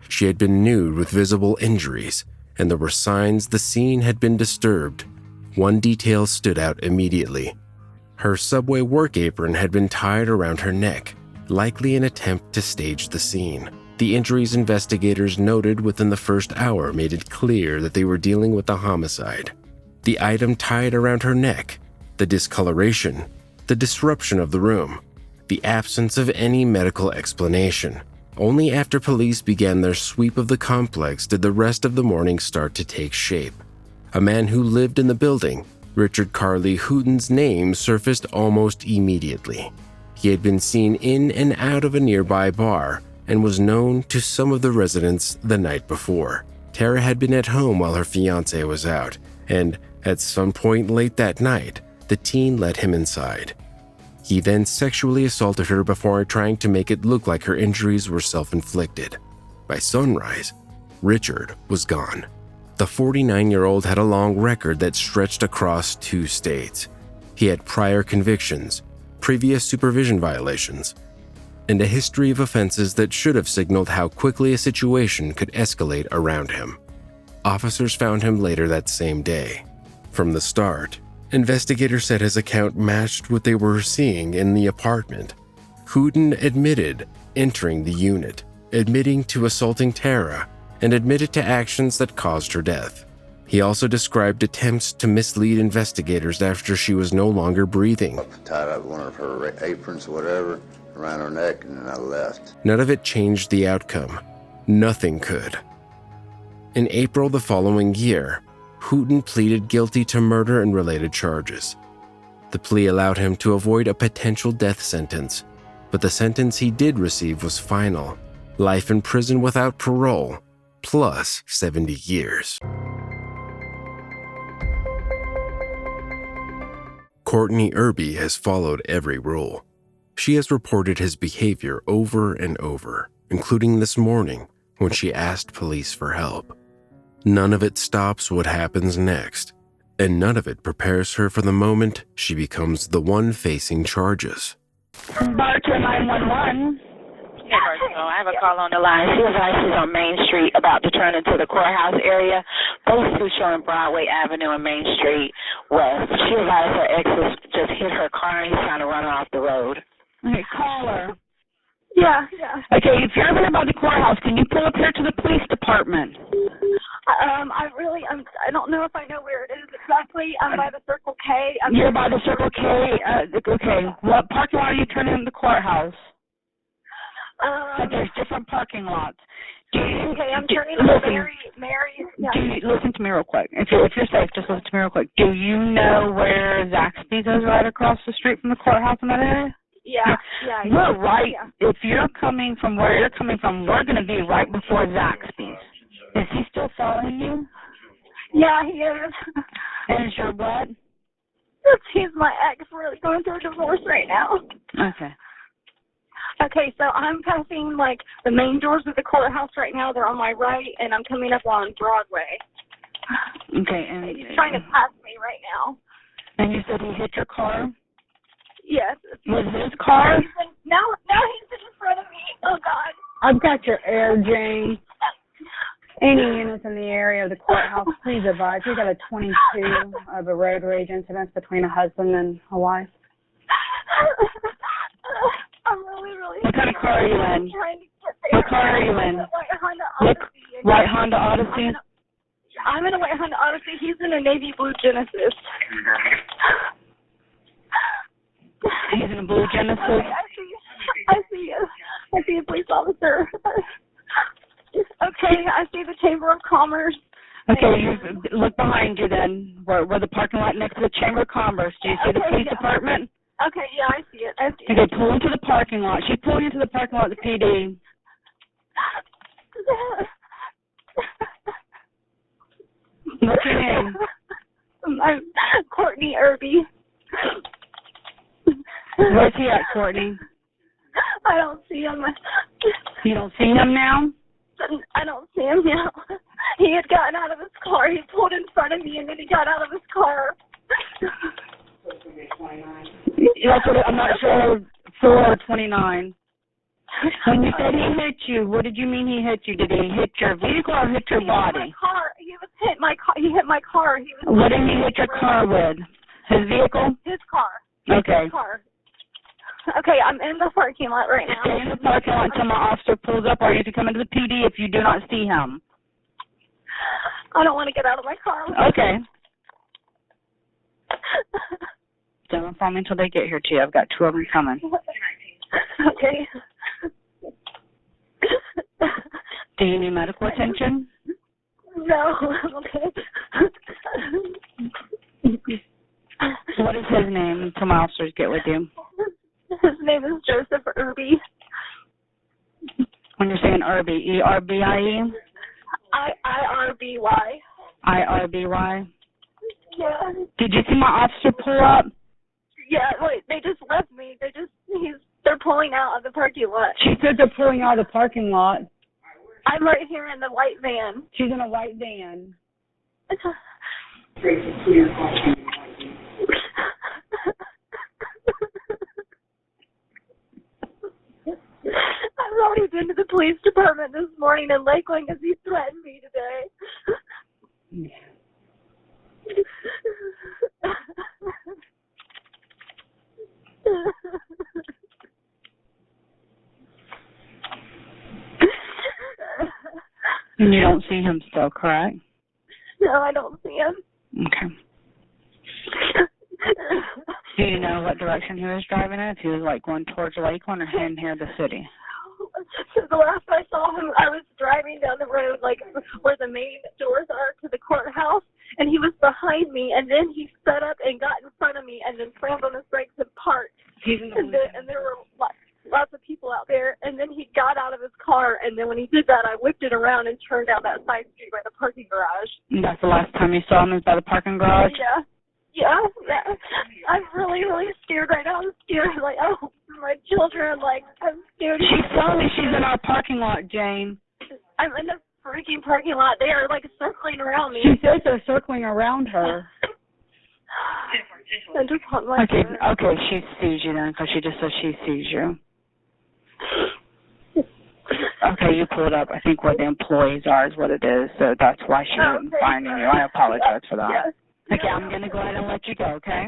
She had been nude with visible injuries, and there were signs the scene had been disturbed. One detail stood out immediately. Her subway work apron had been tied around her neck, likely an attempt to stage the scene. The injuries investigators noted within the first hour made it clear that they were dealing with a homicide. The item tied around her neck, the discoloration, the disruption of the room, the absence of any medical explanation. Only after police began their sweep of the complex did the rest of the morning start to take shape. A man who lived in the building, Richard Carly Hooten's name surfaced almost immediately. He had been seen in and out of a nearby bar and was known to some of the residents the night before. Tara had been at home while her fiancé was out, and at some point late that night, the teen let him inside. He then sexually assaulted her before trying to make it look like her injuries were self-inflicted. By sunrise, Richard was gone. The 49-year-old had a long record that stretched across 2 states. He had prior convictions, previous supervision violations, and a history of offenses that should have signaled how quickly a situation could escalate around him. Officers found him later that same day. From the start, investigators said his account matched what they were seeing in the apartment. Hooten admitted entering the unit, admitting to assaulting Tara, and admitted to actions that caused her death. He also described attempts to mislead investigators after she was no longer breathing. Tied up one of her aprons or whatever around her neck, and then I left. None of it changed the outcome. Nothing could. In April the following year, Hooten pleaded guilty to murder and related charges. The plea allowed him to avoid a potential death sentence, but the sentence he did receive was final: life in prison without parole, plus 70 years. Courtney Irby has followed every rule. She has reported his behavior over and over, including this morning when she asked police for help. None of it stops what happens next, and none of it prepares her for the moment she becomes the one facing charges. Barker 911. Hey, Barker, I have a call on the line. She advised she's on Main Street about to turn into the courthouse area. Both two showing Broadway Avenue and Main Street West. She advised her ex just hit her car and he's trying to run her off the road. Okay, call her. Yeah. Okay, if you're ever by the courthouse, can you pull up here to the police department? I don't know if I know where it is exactly. I'm by the Circle K. You're by the Circle K. Okay, what parking lot are you turning into the courthouse? There's different parking lots. Okay, I'm turning to Mary. Yeah. Listen to me real quick. If you're safe, just listen to me real quick. Do you know where Zaxby's is right across the street from the courthouse in that area? Yeah. We're right. Yeah. If you're coming from where you're coming from, we're going to be right before Zaxby's. Is he still following you? Yeah, he is. And is your what? He's my ex. We're going through a divorce right now. Okay. Okay, so I'm passing, like, the main doors of the courthouse right now. They're on my right, and I'm coming up on Broadway. Okay, and he's trying to pass me right now. And you said he hit your car? Yes. Was his car? Now he's in front of me. Oh, God. I've got your air, Jane. Any units in the area of the courthouse, please advise. We've got a 22 of a road rage incident between a husband and a wife. I'm really What kind of car are you in? trying to get there. What car are you in? White Honda Odyssey. White Honda Odyssey? I'm in a white Honda Odyssey. He's in a navy blue Genesis. He's in a blue Genesis? I see a police officer. Okay, I see the Chamber of Commerce. Okay, you look behind you then. We're the parking lot next to the Chamber of Commerce. Do you see the police department? Okay, yeah, I see it. Okay, pull into the parking lot. She's pulling into the parking lot of the PD. What's your name? I'm Courtney Irby. Where's he at, Courtney? I don't see him. You don't see him now? I don't see him now. He had gotten out of his car. He pulled in front of me, and then he got out of his car. That's what I'm not sure. 429. When you said he hit you, what did you mean he hit you? Did he hit your vehicle or hit your body? He hit my car. He hit my car. What did he hit your car with? His vehicle? His car. Okay. His car. Okay, I'm in the parking lot right now. Stay in the parking lot until my officer pulls up, or you can come into the PD if you do not see him. I don't want to get out of my car. Okay. Don't follow me until they get here, too. I've got 2 of them coming. Okay. Do you need medical attention? No, I'm okay. What is his name until my officers get with you? His name is Joseph Irby. When you're saying Irby, E-R-B-I-E? I-R-B-Y. I-R-B-Y? Yeah. Did you see my officer pull up? Yeah, wait, they just left me. They're pulling out of the parking lot. She said they're pulling out of the parking lot. I'm right here in the white van. She's in a white van. I've already been to the police department this morning in Lakeland because he threatened me today. And you don't see him still, correct? No, I don't see him. Okay. Do you know what direction he was driving in? If he was like going towards Lakeland or heading here to the city? So the last I saw him, I was driving down the road, like where the main doors are to the courthouse, and he was behind me, and then he sped up and got in front of me, and then slammed on his brakes and parked. And there were lots of people out there, and then he got out of his car, and then when he did that, I whipped it around and turned down that side street by the parking garage. And that's the last time you saw him is by the parking garage? Yeah. I'm really, really scared right now. I'm scared, like, oh, my children, like, I'm scared. She's telling me she's in our parking lot, Jane. I'm in the freaking parking lot. They are, like, circling around me. She says they're circling around her. I just want my Okay, she sees you then, because she just says she sees you. Okay, you pulled up, I think, where the employees are is what it is, so that's why she wasn't finding you. I apologize for that. Yes. Okay, I'm going to go ahead and let you go, okay?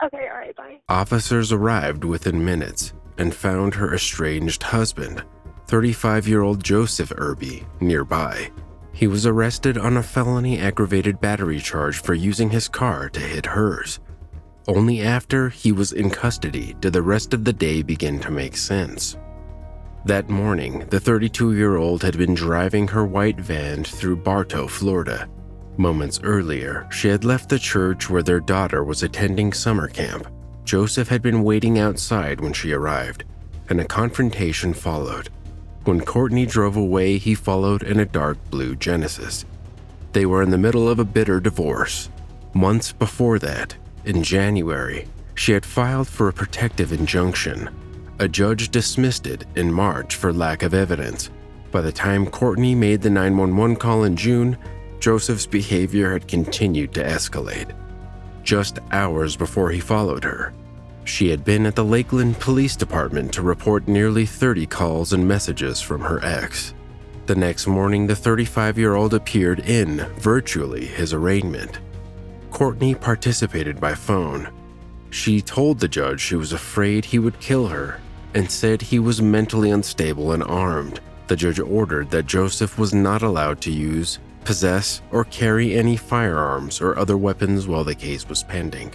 Okay, all right, bye. Officers arrived within minutes and found her estranged husband, 35-year-old Joseph Irby, nearby. He was arrested on a felony aggravated battery charge for using his car to hit hers. Only after he was in custody did the rest of the day begin to make sense. That morning, the 32-year-old had been driving her white van through Bartow, Florida. Moments earlier, she had left the church where their daughter was attending summer camp. Joseph had been waiting outside when she arrived, and a confrontation followed. When Courtney drove away, he followed in a dark blue Genesis. They were in the middle of a bitter divorce. Months before that, in January, she had filed for a protective injunction. A judge dismissed it in March for lack of evidence. By the time Courtney made the 911 call in June, Joseph's behavior had continued to escalate. Just hours before he followed her, she had been at the Lakeland Police Department to report nearly 30 calls and messages from her ex. The next morning, the 35-year-old appeared in, virtually, his arraignment. Courtney participated by phone. She told the judge she was afraid he would kill her and said he was mentally unstable and armed. The judge ordered that Joseph was not allowed to use, possess, or carry any firearms or other weapons while the case was pending.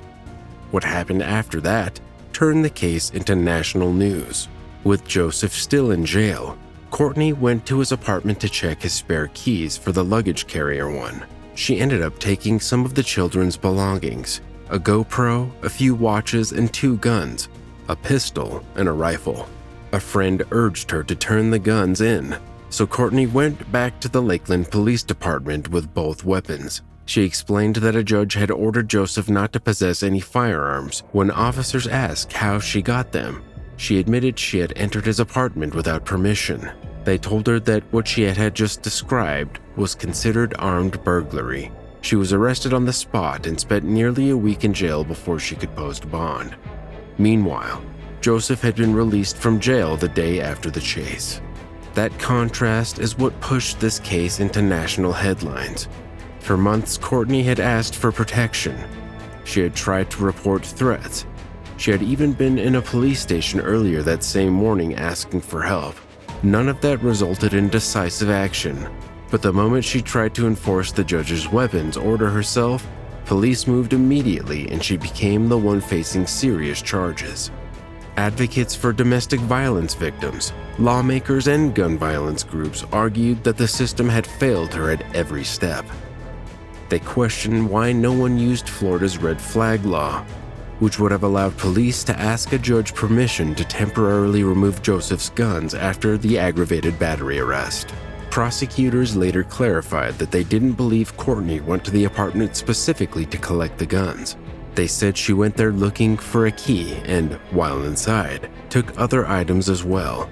What happened after that turned the case into national news. With Joseph still in jail, Courtney went to his apartment to check his spare keys for the luggage carrier one. She ended up taking some of the children's belongings, a GoPro, a few watches, and 2 guns, a pistol, and a rifle. A friend urged her to turn the guns in, so Courtney went back to the Lakeland Police Department with both weapons. She explained that a judge had ordered Joseph not to possess any firearms. When officers asked how she got them, she admitted she had entered his apartment without permission. They told her that what she had just described was considered armed burglary. She was arrested on the spot and spent nearly a week in jail before she could post bond. Meanwhile, Joseph had been released from jail the day after the chase. That contrast is what pushed this case into national headlines. For months, Courtney had asked for protection. She had tried to report threats. She had even been in a police station earlier that same morning asking for help. None of that resulted in decisive action. But the moment she tried to enforce the judge's weapons order herself, police moved immediately and she became the one facing serious charges. Advocates for domestic violence victims, lawmakers, and gun violence groups argued that the system had failed her at every step. They questioned why no one used Florida's red flag law, which would have allowed police to ask a judge permission to temporarily remove Joseph's guns after the aggravated battery arrest. Prosecutors later clarified that they didn't believe Courtney went to the apartment specifically to collect the guns. They said she went there looking for a key and, while inside, took other items as well.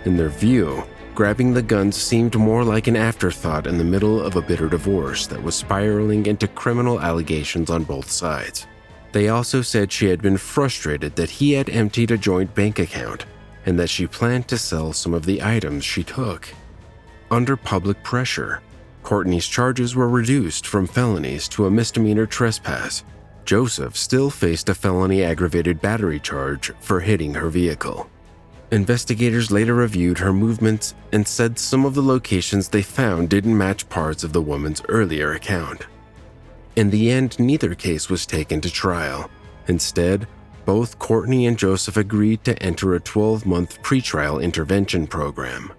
In their view, grabbing the guns seemed more like an afterthought in the middle of a bitter divorce that was spiraling into criminal allegations on both sides. They also said she had been frustrated that he had emptied a joint bank account and that she planned to sell some of the items she took. Under public pressure, Courtney's charges were reduced from felonies to a misdemeanor trespass. Joseph still faced a felony aggravated battery charge for hitting her vehicle. Investigators later reviewed her movements and said some of the locations they found didn't match parts of the woman's earlier account. In the end, neither case was taken to trial. Instead, both Courtney and Joseph agreed to enter a 12-month pretrial intervention program.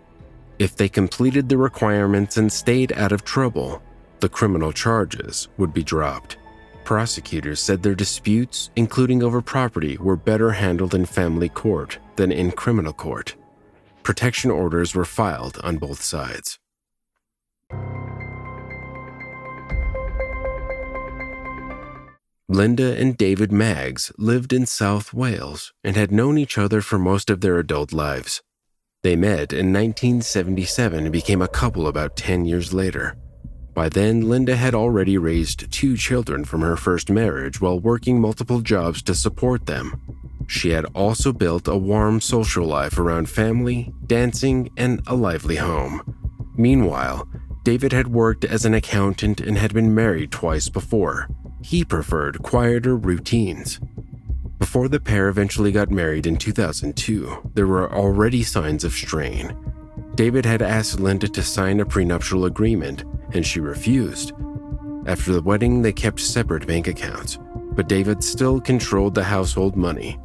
If they completed the requirements and stayed out of trouble, the criminal charges would be dropped. Prosecutors said their disputes, including over property, were better handled in family court than in criminal court. Protection orders were filed on both sides. Linda and David Maggs lived in South Wales and had known each other for most of their adult lives. They met in 1977 and became a couple about 10 years later. By then, Linda had already raised 2 children from her first marriage while working multiple jobs to support them. She had also built a warm social life around family, dancing, and a lively home. Meanwhile, David had worked as an accountant and had been married twice before. He preferred quieter routines. Before the pair eventually got married in 2002, there were already signs of strain. David had asked Linda to sign a prenuptial agreement, and she refused. After the wedding, they kept separate bank accounts, but David still controlled the household money.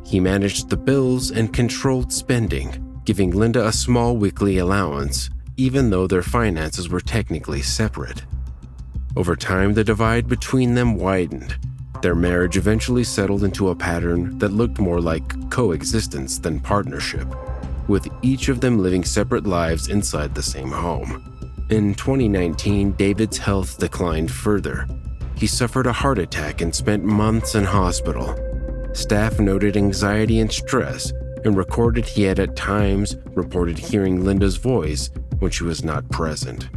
He managed the bills and controlled spending, giving Linda a small weekly allowance, even though their finances were technically separate. Over time, the divide between them widened. Their marriage eventually settled into a pattern that looked more like coexistence than partnership, with each of them living separate lives inside the same home. In 2019, David's health declined further. He suffered a heart attack and spent months in hospital. Staff noted anxiety and stress and recorded he had at times reported hearing Linda's voice when she was not present.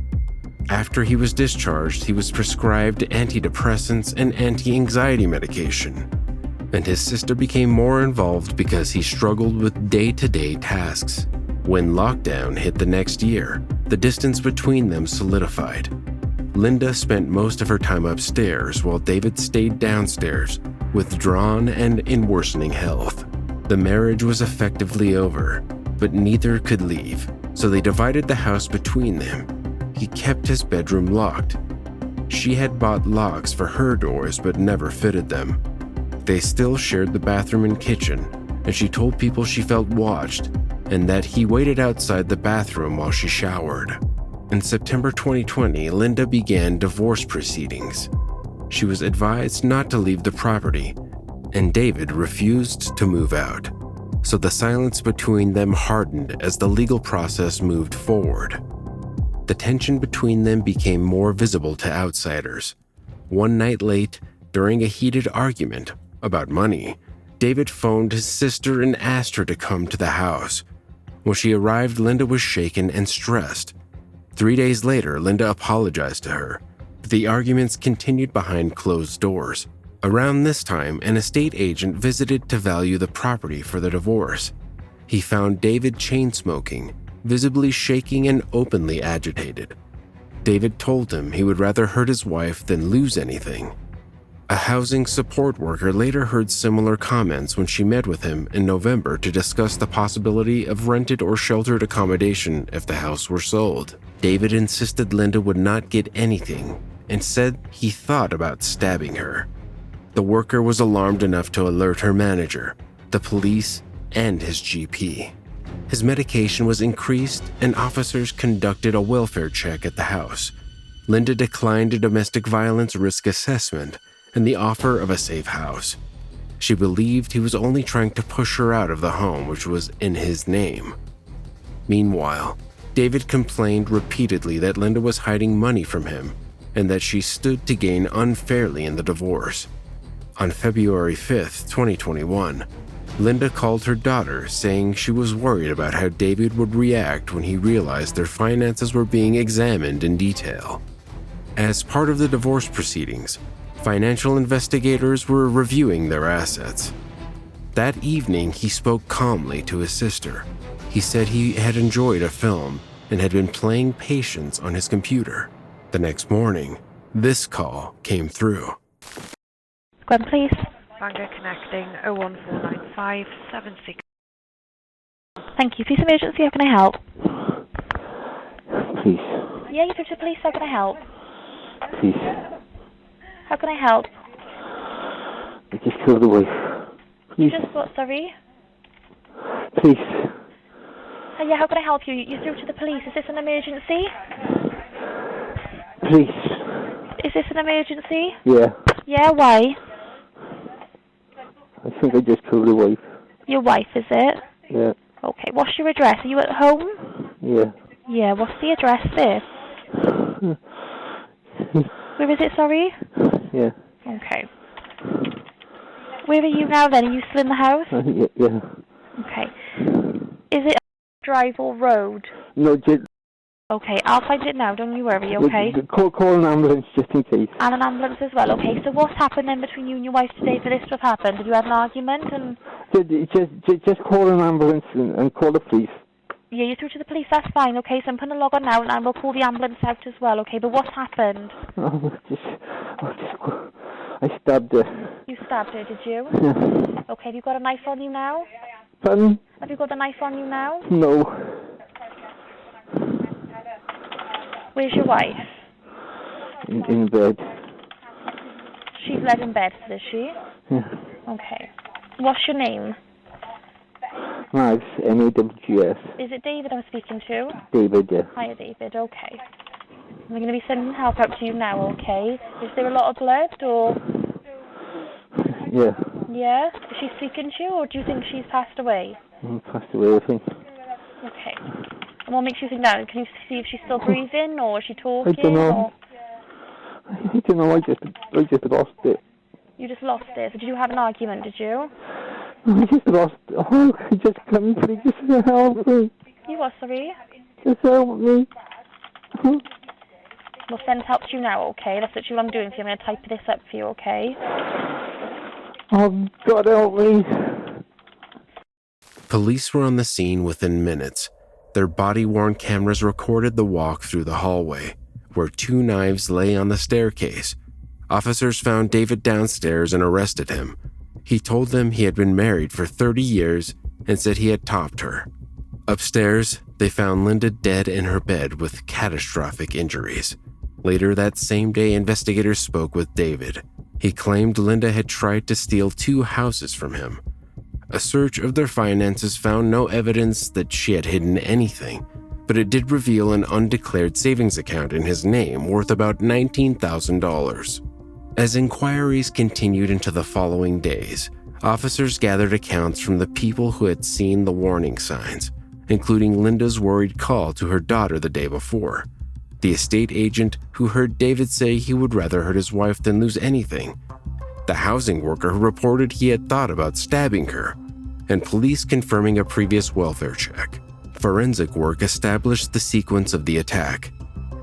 After he was discharged, he was prescribed antidepressants and anti-anxiety medication, and his sister became more involved because he struggled with day-to-day tasks. When lockdown hit the next year, the distance between them solidified. Linda spent most of her time upstairs while David stayed downstairs, withdrawn and in worsening health. The marriage was effectively over, but neither could leave, so they divided the house between them. He kept his bedroom locked. She had bought locks for her doors but never fitted them. They still shared the bathroom and kitchen, and she told people she felt watched and that he waited outside the bathroom while she showered. In September 2020, Linda began divorce proceedings. She was advised not to leave the property, and David refused to move out. So the silence between them hardened as the legal process moved forward. The tension between them became more visible to outsiders. One night late, during a heated argument about money, David phoned his sister and asked her to come to the house. When she arrived, Linda was shaken and stressed. 3 days later, Linda apologized to her, but the arguments continued behind closed doors. Around this time, an estate agent visited to value the property for the divorce. He found David chain-smoking, visibly shaking and openly agitated. David told him he would rather hurt his wife than lose anything. A housing support worker later heard similar comments when she met with him in November to discuss the possibility of rented or sheltered accommodation if the house were sold. David insisted Linda would not get anything and said he thought about stabbing her. The worker was alarmed enough to alert her manager, the police, and his GP. His medication was increased and officers conducted a welfare check at the house. Linda declined a domestic violence risk assessment and the offer of a safe house. She believed he was only trying to push her out of the home which was in his name. Meanwhile, David complained repeatedly that Linda was hiding money from him and that she stood to gain unfairly in the divorce. On February 5, 2021, Linda called her daughter saying she was worried about how David would react when he realized their finances were being examined in detail. As part of the divorce proceedings, financial investigators were reviewing their assets. That evening, he spoke calmly to his sister. He said he had enjoyed a film and had been playing Patience on his computer. The next morning, this call came through. Gwen, please. Bangor connecting 0149576. Thank you. Police emergency, how can I help? Please. Yeah, you're through to police, how can I help? Please. How can I help? I just killed the wife. You Please. just what, sorry? Please. Yeah, how can I help you? You're through to the police. Is this an emergency? Please. Is this an emergency? Yeah. Yeah, why? I think I just killed the wife. Your wife, is it? Yeah. Okay, what's your address? Are you at home? Yeah. Yeah, what's the address there? Where is it, sorry? Yeah. Okay. Where are you now then? Are you still in the house? Yeah. Okay. Is it a drive or road? No, just... Okay, I'll find it now, don't you worry, okay? Call an ambulance just in case. And an ambulance as well, okay? So what's happened then between you and your wife today for this to have happened? Have you had an argument and... Just call an ambulance and call the police. Yeah, you're through to the police, that's fine, okay? So I'm putting a log on now and we'll call the ambulance out as well, okay? But what's happened? I stabbed her. You stabbed her, did you? Yeah. Okay, have you got a knife on you now? Pardon? Have you got the knife on you now? No. Where's your wife? In bed. She's laid in bed, is she? Yeah. Okay. What's your name? Mags, M-A-W-G-S. Is it David I'm speaking to? David, yeah. Hiya, David. Okay. I'm going to be sending help out to you now, okay? Is there a lot of blood, or...? Yeah. Yeah? Is she speaking to you, or do you think she's passed away? Passed away, I think. Okay. And what makes you think that? Can you see if she's still breathing, or is she talking? I don't know. Or... I don't know, I just lost it. You just lost it. So did you have an argument, did you? I just lost it. Oh, just come, please, just help me. You what, sorry? Just help me. We'll send help to you now, okay? That's literally what I'm doing for you. I'm going to type this up for you, okay? Oh, God help me. Police were on the scene within minutes. Their body-worn cameras recorded the walk through the hallway, where 2 knives lay on the staircase. Officers found David downstairs and arrested him. He told them he had been married for 30 years and said he had topped her. Upstairs, they found Linda dead in her bed with catastrophic injuries. Later that same day, investigators spoke with David. He claimed Linda had tried to steal 2 houses from him. A search of their finances found no evidence that she had hidden anything, but it did reveal an undeclared savings account in his name worth about $19,000. As inquiries continued into the following days, officers gathered accounts from the people who had seen the warning signs, including Linda's worried call to her daughter the day before, the estate agent who heard David say he would rather hurt his wife than lose anything, the housing worker who reported he had thought about stabbing her, and police confirming a previous welfare check. Forensic work established the sequence of the attack.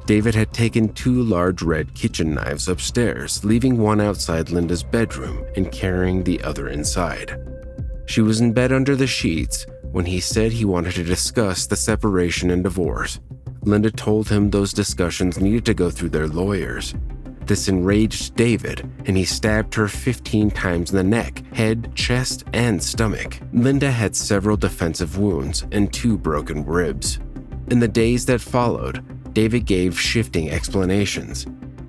David had taken 2 large red kitchen knives upstairs, leaving one outside Linda's bedroom and carrying the other inside. She was in bed under the sheets when he said he wanted to discuss the separation and divorce. Linda told him those discussions needed to go through their lawyers. This enraged David, and he stabbed her 15 times in the neck, head, chest, and stomach. Linda had several defensive wounds and 2 broken ribs. In the days that followed, David gave shifting explanations.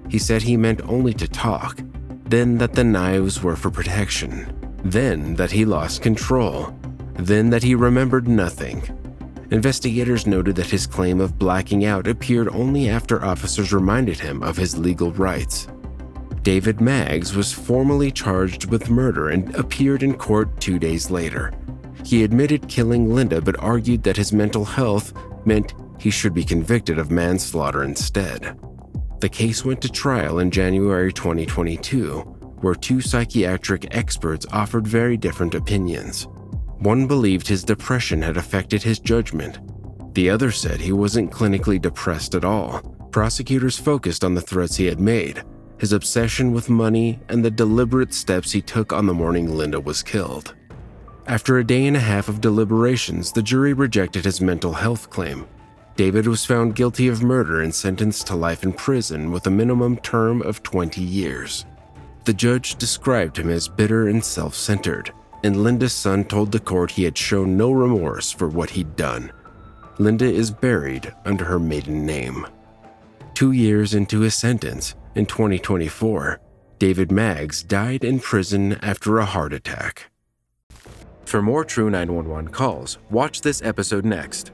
He said he meant only to talk, then that the knives were for protection, then that he lost control, then that he remembered nothing. Investigators noted that his claim of blacking out appeared only after officers reminded him of his legal rights. David Maggs was formally charged with murder and appeared in court 2 days later. He admitted killing Linda but argued that his mental health meant he should be convicted of manslaughter instead. The case went to trial in January 2022, where 2 psychiatric experts offered very different opinions. One believed his depression had affected his judgment. The other said he wasn't clinically depressed at all. Prosecutors focused on the threats he had made, his obsession with money, and the deliberate steps he took on the morning Linda was killed. After a day and a half of deliberations, the jury rejected his mental health claim. David was found guilty of murder and sentenced to life in prison with a minimum term of 20 years. The judge described him as bitter and self-centered, and Linda's son told the court he had shown no remorse for what he'd done. Linda is buried under her maiden name. 2 years into his sentence, in 2024, David Maggs died in prison after a heart attack. For more True 911 calls, watch this episode next.